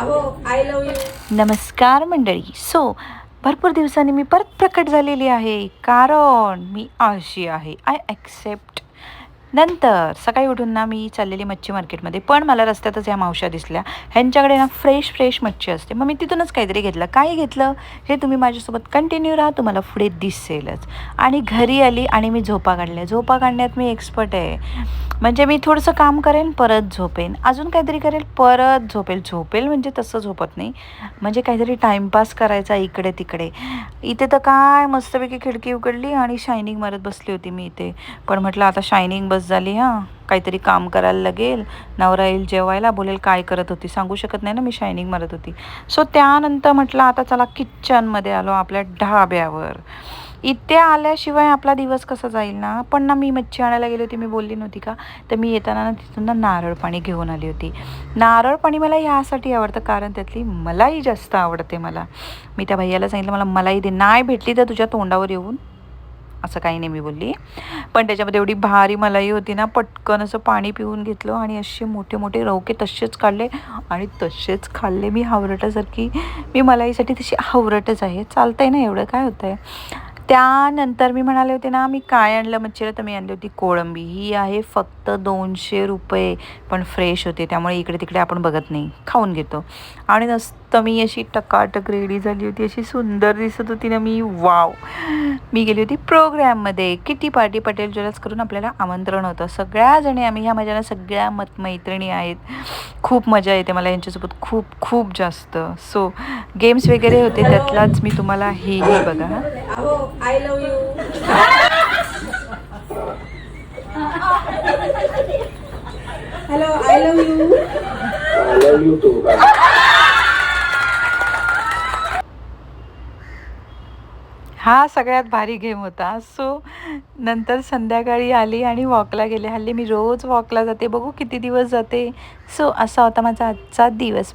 I love you. नमस्कार मंडळी. भरपूर दिवसांनी मी परत प्रकट झालेली आहे, कारण मी अशी आहे. I accept. नंतर सकाळी उठून ना मी चाललेली मच्छी मार्केटमध्ये, पण मला रस्त्यातच ह्या मावश्या दिसल्या. ह्यांच्याकडे ना फ्रेश मच्छी असते. मग मी तिथूनच काहीतरी घेतलं. काय घेतलं हे तुम्ही माझ्यासोबत कंटिन्यू राहा, तुम्हाला पुढे दिसेलच. आणि घरी आली आणि मी झोपा काढल्या. झोपा काढण्यात मी एक्सपर्ट आहे. म्हणजे मी थोडंसं काम करेन, परत झोपेन, अजून काहीतरी करेल, परत झोपेल म्हणजे तसं झोपत नाही, म्हणजे काहीतरी टाईमपास करायचा इकडे तिकडे. इथे तर काय मस्तपैकी खिडकी उघडली आणि शायनिंग मारत बसली होती मी इथे. पण म्हटलं आता शायनिंग बस झाली, हां काहीतरी काम करायला लागेल. नवरा येईल जेवायला, बोलेल काय करत होती, सांगू शकत नाही ना मी शायनिंग मारत होती. त्यानंतर म्हटलं आता चला किचनमध्ये आलो, आपल्या ढाब्यावर. इथे आल्याशिवाय आपला दिवस कसा जाईल ना. पण ना मी मच्छी आणायला गेली होती, मी बोलली नव्हती का. तर मी येताना ना तिथून ना नारळ पाणी घेऊन आली होती. नारळ पाणी मला यासाठी आवडतं, कारण त्यातली मलाई जास्त आवडते मला. मी त्या भैयाला सांगितलं मला मलाई दे, नाही भेटली तर तुझ्या तोंडावर येऊन, असं काही नाही मी बोलली. पण त्याच्यामध्ये एवढी भारी मलाई होती ना, पटकन असं पाणी पिऊन घेतलं आणि असे मोठे मोठे रवके तसेच काढले आणि तसेच खाल्ले मी हावरटासारखी. मी मलाईसाठी तशी हावरटच आहे, चालतंय ना, एवढं काय होतं आहे. त्यानंतर मी म्हणाले होते ना मी काय आणलं मच्छीला, तर मी आणली होती कोळंबी. ही आहे फक्त 200 रुपये, पण फ्रेश होते, त्यामुळे इकडे तिकडे आपण बघत नाही, खाऊन घेतो. आणि नसतं मी अशी टकाटक रेडी झाली होती, अशी सुंदर दिसत होती ना मी, वाव. मी गेली होती प्रोग्रॅममध्ये, किटी पार्टी पटेल ज्वेलर्स करून आपल्याला आमंत्रण होतं. सगळ्याजणी आम्ही, ह्या माझ्या सगळ्या मैत्रिणी आहेत. खूप मजा येते मला यांच्यासोबत, खूप खूप जास्त. गेम्स वगैरे होते, त्यातलाच मी तुम्हाला हेही बघा. I love you. Hello, I love you. I love you too. हा सगळ्यात भारी गेम होता. नंतर संध्याकाळी आली आणि वॉकला गेले. हल्ली मी रोज वॉकला जाते, बघू किती दिवस जाते. असा होता माझा आजचा दिवस.